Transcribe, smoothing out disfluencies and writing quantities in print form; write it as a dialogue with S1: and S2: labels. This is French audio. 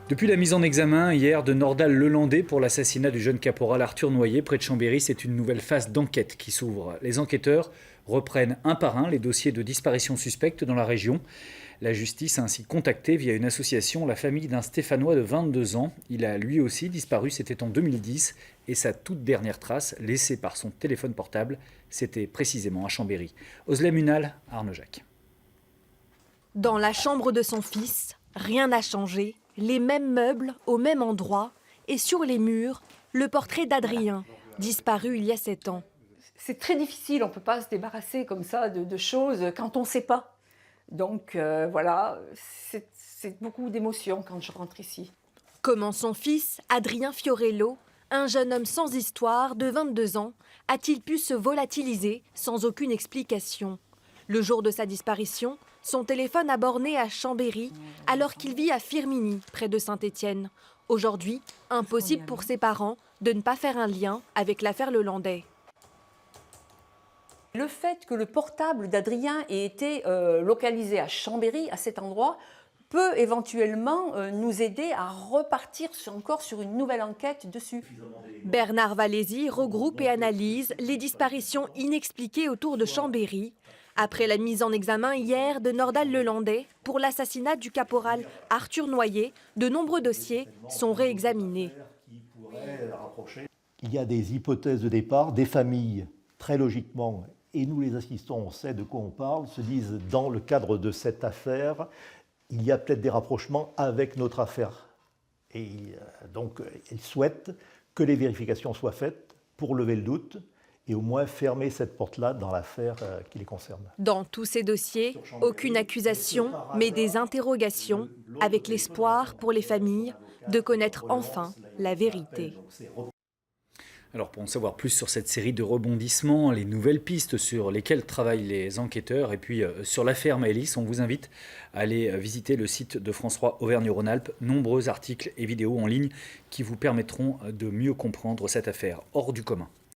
S1: Depuis la mise en examen hier de Nordal-Lelandais pour l'assassinat du jeune caporal Arthur Noyer près de Chambéry, c'est une nouvelle phase d'enquête qui s'ouvre. Les enquêteurs reprennent un par un les dossiers de disparition suspecte dans la région. La justice a ainsi contacté via une association la famille d'un Stéphanois de 22 ans. Il a lui aussi disparu, c'était en 2010, et sa toute dernière trace, laissée par son téléphone portable, c'était précisément à Chambéry. Oslem Unal, Arnaud Jacques.
S2: Dans la chambre de son fils, rien n'a changé. Les mêmes meubles au même endroit et sur les murs, le portrait d'Adrien, disparu il y a 7 ans.
S3: C'est très difficile, on ne peut pas se débarrasser comme ça de choses quand on ne sait pas. Donc voilà, c'est beaucoup d'émotions quand je rentre ici.
S2: Comment son fils, Adrien Fiorello, un jeune homme sans histoire de 22 ans, a-t-il pu se volatiliser sans aucune explication? Le jour de sa disparition, son téléphone a borné à Chambéry, alors qu'il vit à Firminy, près de Saint-Étienne. Aujourd'hui, impossible pour ses parents de ne pas faire un lien avec l'affaire Lelandais.
S3: Le fait que le portable d'Adrien ait été localisé à Chambéry, à cet endroit, peut éventuellement nous aider à repartir encore sur une nouvelle enquête dessus.
S2: Bernard Valézy regroupe et analyse les disparitions inexpliquées autour de Chambéry. Après la mise en examen hier de Nordal-Lelandais pour l'assassinat du caporal Arthur Noyer, de nombreux dossiers sont réexaminés.
S4: Il y a des hypothèses de départ, des familles, très logiquement, et nous les assistants, on sait de quoi on parle, se disent dans le cadre de cette affaire, il y a peut-être des rapprochements avec notre affaire. Et donc, ils souhaitent que les vérifications soient faites pour lever le doute et au moins fermer cette porte-là dans l'affaire qui les concerne.
S2: Dans tous ces dossiers, aucune accusation, mais des interrogations, avec l'espoir pour les familles de connaître enfin la vérité.
S1: Alors pour en savoir plus sur cette série de rebondissements, les nouvelles pistes sur lesquelles travaillent les enquêteurs et puis sur l'affaire Maëlys, on vous invite à aller visiter le site de France 3 Auvergne-Rhône-Alpes. Nombreux articles et vidéos en ligne qui vous permettront de mieux comprendre cette affaire hors du commun.